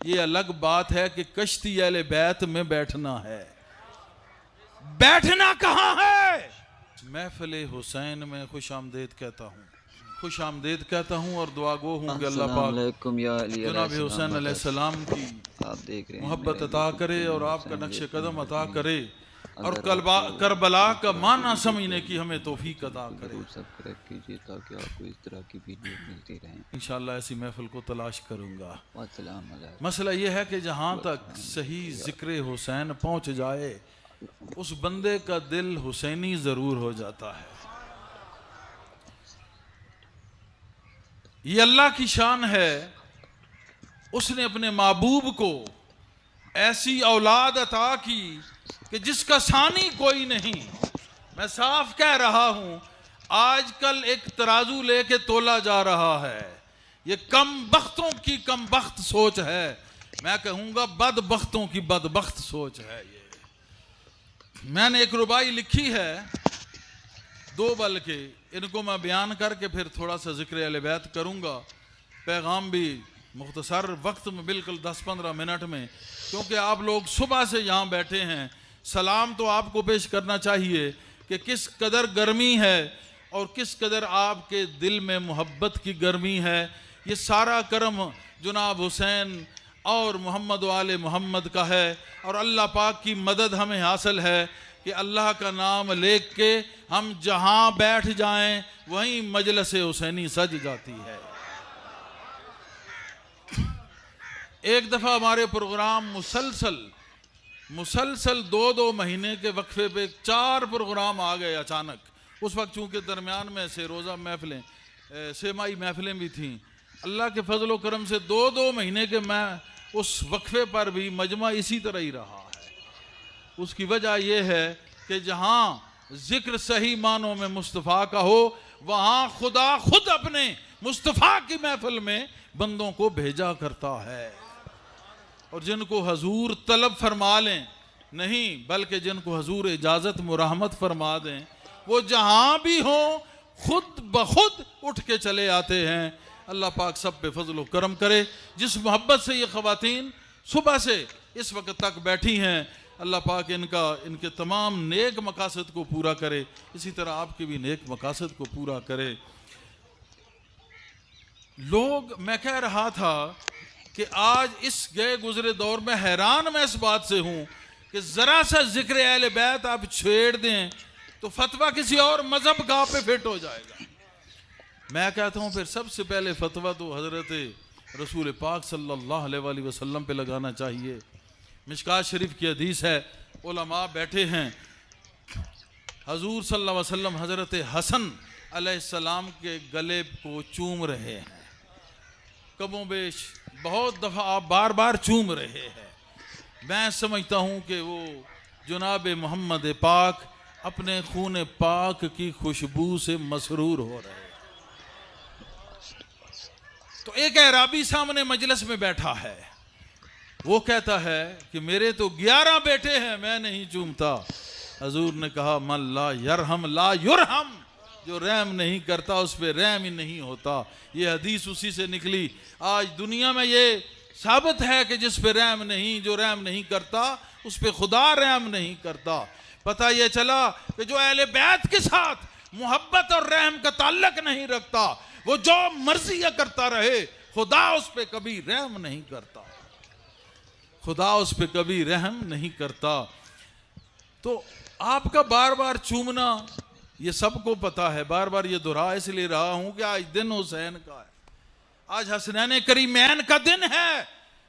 ये अलग बात है कि कश्ती अहले बैत में बैठना है। बैठना कहाँ है? महफिल हुसैन में खुश आमदेद कहता हूँ, खुश आमदेद कहता हूँ और दुआ गो हूँ कि अल्लाह पाक जनाब हुसैन अलैहिस्सलाम की आप देख रहे हैं मोहब्बत अता करे और आपका नक्श कदम अता करे और करबला का माना समझने की हमें तौफीक अता करे। सब्सक्राइब कीजिए ताकि आपको इस तरह की वीडियो मिलती रहे। इंशाअल्लाह ऐसी महफिल को तलाश करूँगा। अस्सलाम। मसला यह है कि जहाँ तक सही जिक्र हुसैन पहुँच जाए उस बंदे का दिल हुसैनी ज़रूर हो जाता है। ये अल्लाह की शान है, उसने अपने महबूब को ऐसी औलाद अता की कि जिसका सानी कोई नहीं। मैं साफ कह रहा हूं, आजकल एक तराजू लेके तोला जा रहा है, ये कम बख्तों की कम बख्त सोच है, मैं कहूंगा बदबख्तों की बदबख्त सोच है। ये मैंने एक रुबाई लिखी है, दो बल्कि, इनको मैं बयान करके फिर थोड़ा सा जिक्र अहले बैत करूंगा। पैगाम भी मुख्तसर वक्त में, बिल्कुल 10-15 मिनट में, क्योंकि आप लोग सुबह से यहाँ बैठे हैं। सलाम तो आपको पेश करना चाहिए कि किस कदर गर्मी है और किस कदर आपके दिल में मोहब्बत की गर्मी है। ये सारा करम जनाब हुसैन और मोहम्मद वाले मोहम्मद का है और अल्लाह पाक की मदद हमें हासिल है कि अल्लाह का नाम लेके के हम जहाँ बैठ जाएं वहीं मजलिस हुसैनी सज जाती है। एक दफ़ा हमारे प्रोग्राम मुसलसल 2-2 महीने के वक्फे पे 4 प्रोग्राम आ गए अचानक। उस वक्त चूँकि दरमियान में से रोज़ा महफिलें, सेमाई महफिलें भी थीं। अल्लाह के फजल करम से 2-2 महीने के मैं उस वक्फे पर भी मजमा इसी तरह ही रहा है। उसकी वजह यह है कि जहाँ जिक्र सही मानों में मुस्तफ़ा का हो वहाँ खुदा खुद अपने मुस्तफ़ा की महफिल में बंदों को भेजा करता है। और जिनको हजूर तलब फरमा लें, नहीं बल्कि जिनको हजूर इजाज़त मुराहमत फरमा दें, वो जहाँ भी हों खुद ब खुद उठ के चले आते हैं। अल्लाह पाक सब पे फजल व करम करे। जिस मोहब्बत से ये ख़वातीन सुबह से इस वक्त तक बैठी हैं, अल्लाह पाक इनके तमाम नेक मकासद को पूरा करे, इसी तरह आपके भी नेक मकासद को पूरा करे। लोग, मैं कह रहा था कि आज इस गए गुजरे दौर में हैरान मैं इस बात से हूँ कि ज़रा सा जिक्र अहले बैत आप छेड़ दें तो फतवा किसी और मज़हब का पे फिट हो जाएगा। मैं कहता हूँ फिर सबसे पहले फतवा तो हज़रत रसूल पाक सल्लल्लाहु अलैहि वसल्लम पे लगाना चाहिए। मिशकात शरीफ की हदीस है, उलमा बैठे हैं, हजूर सल्लल्लाहु अलैहि वसल्लम हज़रत हसन अलैहिस्सलाम के गले को चूम रहे हैं। कमों बेश बहुत दफ़ा आप बार बार चूम रहे हैं। मैं समझता हूँ कि वो जनाब मोहम्मद पाक अपने खून पाक की खुशबू से मसरूर हो रहे हैं। तो एक अराबी सामने मजलिस में बैठा है, वो कहता है कि मेरे तो 11 बेटे हैं, मैं नहीं चूमता। हजूर ने कहा मन ला यरहम ला युरहम, जो रहम नहीं करता उस पर रहम ही नहीं होता। ये हदीस उसी से निकली। आज दुनिया में ये साबित है कि जिस पे रहम नहीं, जो रहम नहीं करता उस पे खुदा रहम नहीं करता। पता ये चला कि जो अहले बैत के साथ मोहब्बत और रहम का ताल्लुक नहीं रखता, वो जो मर्जी करता रहे, खुदा उस पे कभी रहम नहीं करता, खुदा उस पे कभी रहम नहीं करता। तो आपका बार बार चूमना ये सबको पता है, बार बार ये दोहरा इसलिए रहा हूं कि आज दिन हुसैन का है, आज हसनैन करीमैन का दिन है,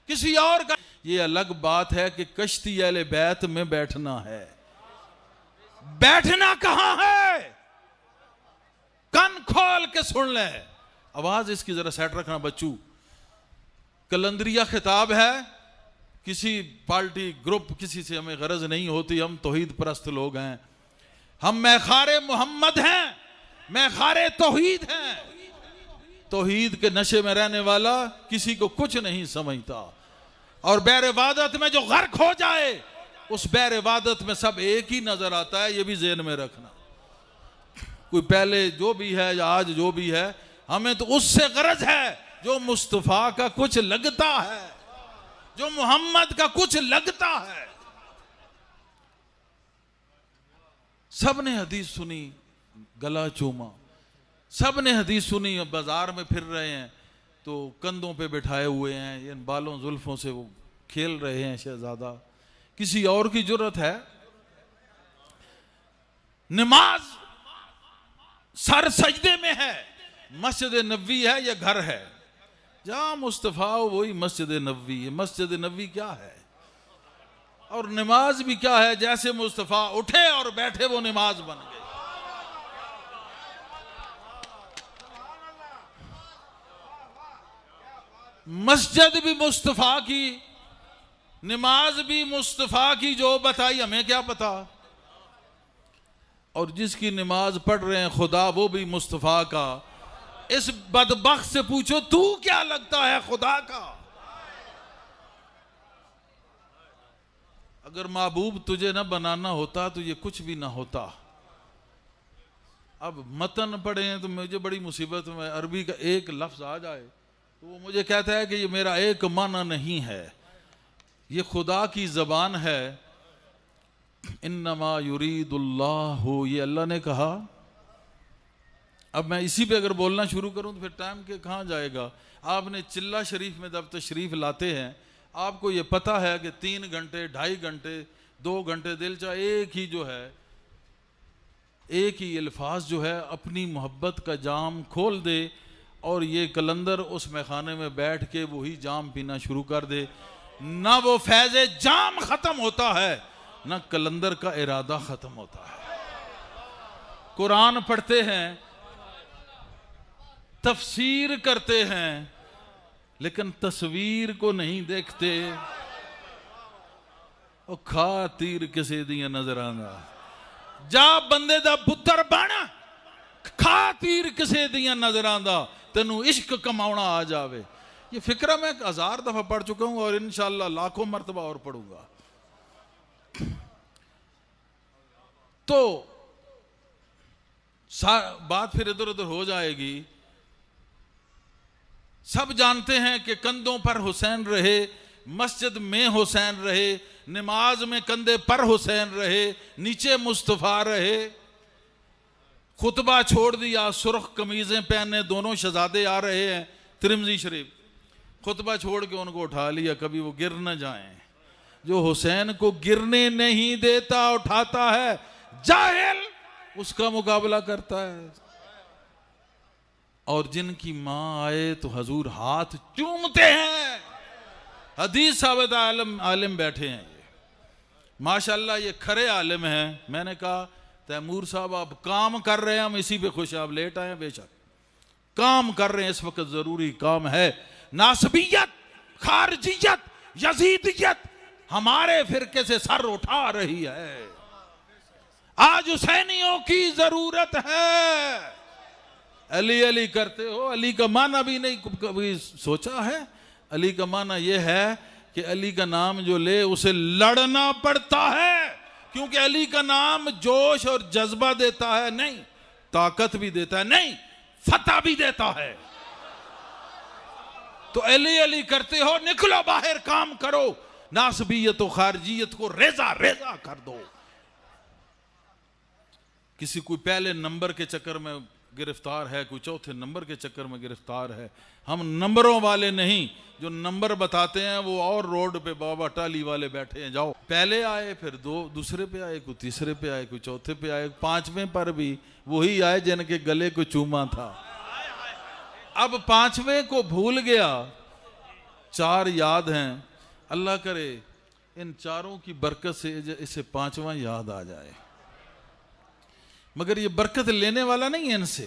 किसी और का। ये अलग बात है कि कश्ती अहले बैत में बैठना है। बैठना कहां है? कान खोल के सुन ले, आवाज इसकी जरा सेट रखना बच्चू। कलंदरिया खिताब है, किसी पार्टी ग्रुप किसी से हमें गरज नहीं होती, हम तौहीद परस्त लोग हैं, हम मैखारे मोहम्मद हैं, मैखारे तौहीद हैं। तौहीद के नशे में रहने वाला किसी को कुछ नहीं समझता, और बैर इबादत में जो गर्क हो जाए उस बैर इबादत में सब एक ही नजर आता है। ये भी ज़हन में रखना, कोई पहले जो भी है या आज जो भी है, हमें तो उससे गरज है जो मुस्तफ़ा का कुछ लगता है। जो मोहम्मद का कुछ लगता है। सब ने हदीस सुनी, गला चूमा। सब ने हदीस सुनी, बाजार में फिर रहे हैं तो कंधों पे बिठाए हुए हैं, इन बालों जुल्फों से वो खेल रहे हैं शहजादा। किसी और की जरूरत है? नमाज सर सजदे में है, मस्जिद नबवी है या घर है? जहां मुस्तफा हो वही मस्जिद नबवी है। मस्जिद नबवी क्या है और नमाज भी क्या है? जैसे मुस्तफा उठे और बैठे वो नमाज बन गई। मस्जिद भी मुस्तफा की, नमाज भी मुस्तफा की, जो बताई हमें क्या पता। और जिसकी नमाज पढ़ रहे हैं खुदा, वो भी मुस्तफा का। इस बदबख्त से पूछो तू क्या लगता है खुदा का? अगर महबूब तुझे ना बनाना होता तो ये कुछ भी ना होता। अब मतन पढ़े हैं तो मुझे बड़ी मुसीबत में, अरबी का एक लफ्ज आ जाए तो वो मुझे कहता है कि ये मेरा एक माना नहीं है, ये खुदा की जबान है। इन्नमा युरीदुल्लाहु, ये अल्लाह ने कहा। अब मैं इसी पे अगर बोलना शुरू करूं तो फिर टाइम के कहाँ जाएगा। आपने चिल्ला शरीफ में जब तशरीफ लाते हैं, आपको ये पता है कि 3 घंटे 2.5 घंटे 2 घंटे दिल चाहे एक ही जो है, एक ही अल्फाज जो है अपनी मोहब्बत का जाम खोल दे और ये कलंदर उस मैखाने में बैठ के वही जाम पीना शुरू कर दे। ना वो फैज़े जाम खत्म होता है, ना कलंदर का इरादा खत्म होता है। कुरान पढ़ते हैं, तफसीर करते हैं, लेकिन तस्वीर को नहीं देखते। ओ खा तीर किसे दिया नजर आंदा, जा बंदे दा पुत्र बन, खा तीर किसे दिया नजर आंदा, तेनू इश्क कमाउना आ जावे। ये फिक्रा मैं 1000 दफा पढ़ चुका हूं और इंशाअल्लाह लाखों मरतबा और पढ़ूंगा। तो बात फिर इधर उधर हो जाएगी। सब जानते हैं कि कंधों पर हुसैन रहे, मस्जिद में हुसैन रहे, नमाज में कंधे पर हुसैन रहे, नीचे मुस्तफा रहे। खुतबा छोड़ दिया, सुर्ख कमीजें पहने दोनों शहजादे आ रहे हैं तिरमिज़ी शरीफ। खुतबा छोड़ के उनको उठा लिया, कभी वो गिर न जाएं। जो हुसैन को गिरने नहीं देता उठाता है, जाहिल उसका मुकाबला करता है। और जिनकी माँ आए तो हजूर हाथ चूमते हैं। हदीस साबित आलिम बैठे हैं, ये माशाल्लाह ये खरे आलिम हैं। मैंने कहा तैमूर साहब आप काम कर रहे हैं, हम इसी पे खुश हैं। आप लेट आए, बेशक काम कर रहे हैं, इस वक्त जरूरी काम है। नासबियत, खारजियत, यजीदियत हमारे फिरके से सर उठा रही है। आज हुसैनियों की जरूरत है। अली अली करते हो, अली का माना भी नहीं कभी सोचा है? अली का माना यह है कि अली का नाम जो ले उसे लड़ना पड़ता है, क्योंकि अली का नाम जोश और जज्बा देता है, नहीं ताकत भी देता है, नहीं फतह भी देता है। तो अली अली करते हो, निकलो बाहर काम करो, नासबियत और खारजियत को रेजा रेजा कर दो। किसी कोई पहले नंबर के चक्कर में गिरफ्तार है, कोई चौथे नंबर के चक्कर में गिरफ्तार है। हम नंबरों वाले नहीं, जो नंबर बताते हैं वो और रोड पे बाबा टाली वाले बैठे हैं। जाओ, पहले आए, फिर दूसरे पे आए, कोई तीसरे पे आए, कोई चौथे पे आए, 5वें पर भी वही आए जिनके गले को चूमा था। अब 5वें को भूल गया, 4 याद हैं। अल्लाह करे इन 4 की बरकत से इसे 5वां याद आ जाए। मगर ये बरकत लेने वाला नहीं है इनसे।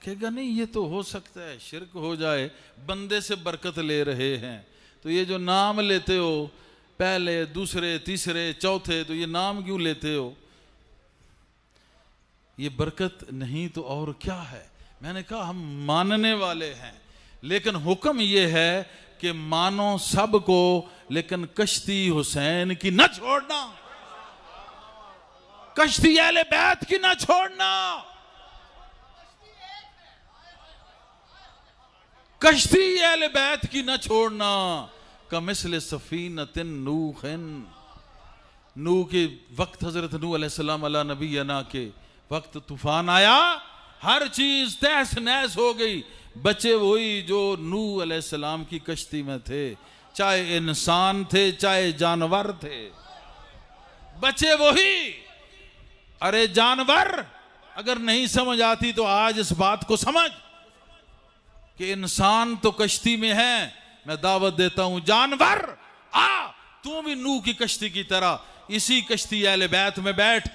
कहेगा नहीं ये तो हो सकता है शिरक हो जाए, बंदे से बरकत ले रहे हैं। तो ये जो नाम लेते हो पहले, दूसरे, तीसरे, चौथे, तो ये नाम क्यों लेते हो? ये बरकत नहीं तो और क्या है? मैंने कहा हम मानने वाले हैं, लेकिन हुक्म ये है कि मानो सबको, लेकिन कश्ती हुसैन की न छोड़ना, कश्ती अहले बैत की ना छोड़ना, कश्ती अहले बैत की ना छोड़ना। कमिसल सफीनतिन नूहिन, नूह के वक्त, हजरत नूह अलैहिस्सलाम अला नबीना के वक्त तूफान आया, हर चीज तहस नहस हो गई, बचे वही जो नूह अलैहिस्सलाम की कश्ती में थे, चाहे इंसान थे चाहे जानवर थे, बचे वही। अरे जानवर अगर नहीं समझ आती तो आज इस बात को समझ कि इंसान तो कश्ती में है, मैं दावत देता हूं जानवर आ तू भी नूह की कश्ती की तरह इसी कश्ती अहले बैत में बैठ।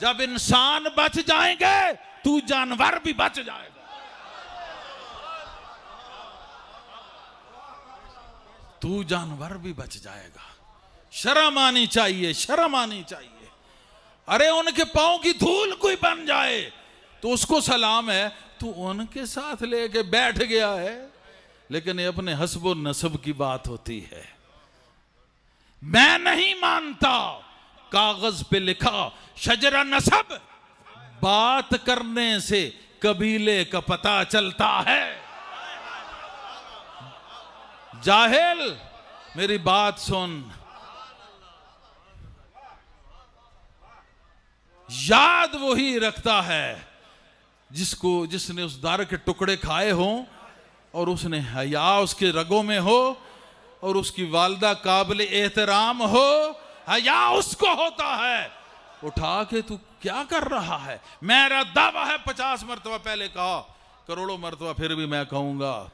जब इंसान बच जाएंगे तू जानवर भी बच जाएगा। तू जानवर भी बच जाएगा। शर्म आनी चाहिए, शर्म आनी चाहिए। अरे उनके पांव की धूल कोई बन जाए तो उसको सलाम है, तू उनके साथ लेके बैठ गया है। लेकिन ये अपने हस्बो नसब की बात होती है। मैं नहीं मानता कागज पे लिखा शजरा नसब, बात करने से कबीले का पता चलता है। जाहिल मेरी बात सुन, याद वही रखता है जिसने उस दार के टुकड़े खाए हों और उसने हया उसके रगों में हो और उसकी वालदा काबिल एहतराम हो। हया उसको होता है। उठा के तू क्या कर रहा है? मेरा दावा है 50 मरतबा पहले कहा, करोड़ों मरतबा फिर भी मैं कहूंगा।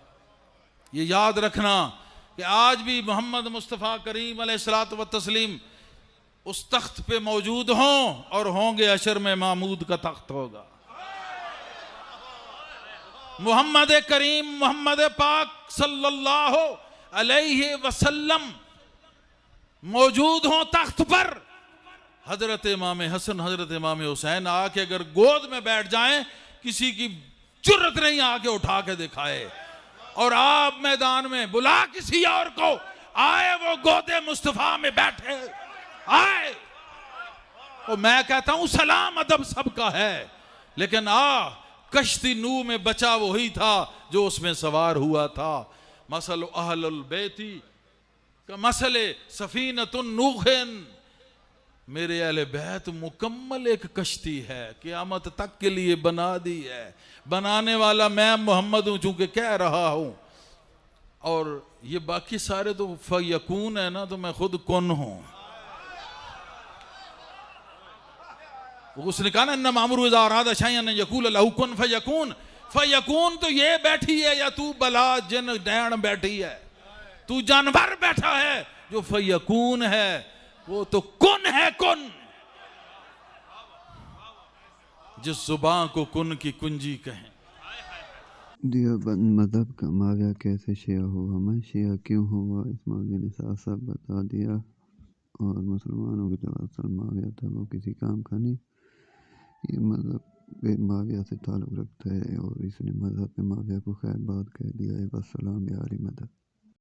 ये याद रखना कि आज भी मोहम्मद मुस्तफ़ा करीम अलैहिस्सलात व तस्लीम उस तख्त पे मौजूद हों और होंगे अशर में मामूद का तख्त होगा। मोहम्मद करीम मोहम्मद पाक सल्लल्लाहु अलैहि वसल्लम मौजूद हों तख्त पर। हजरत इमाम हसन हजरत इमाम हुसैन आके अगर गोद में बैठ जाएं, किसी की जुर्रत नहीं आके उठा के दिखाए। और आप मैदान में बुला किसी और को, आए वो गोदे मुस्तफा में बैठे आए। और मैं कहता हूं सलाम अदब सबका है, लेकिन कश्ती नूह में बचा वही था जो उसमें सवार हुआ था। मसल अहलुल बैती का मसले सफीनतुन नूहिन, मेरे अहले बैत मुकम्मल एक कश्ती है, क़यामत तक के लिए बना दी है। बनाने वाला मैं मोहम्मद हूं, चूंकि कह रहा हूं। और ये बाकी सारे तो फयकून है ना, तो मैं खुद कुन हूं। उसने कहा ना मामरू इज़ा शयअन यकूल लहू कुन फयकून। फयकून तो ये बैठी है, या तू बला जिन डैण बैठी है, तू जानवर बैठा है। जो फयकून है वो तो कुन है, कुन। जिस जुबान को कुन की कुंजी कहें। देवबंद मज़हब का माविया कैसे शिया हुआ, मैं शिया क्यों हुआ, इस मौलवी ने साफ साफ बता दिया। और मुसलमानों की तरफ माविया था वो किसी काम का नहीं। ये मज़हब माविया से ताल्लुक़ रखता है और इसने मज़हब में माविया को खैर बात कह दिया है। वस्सलाम या अली मदद।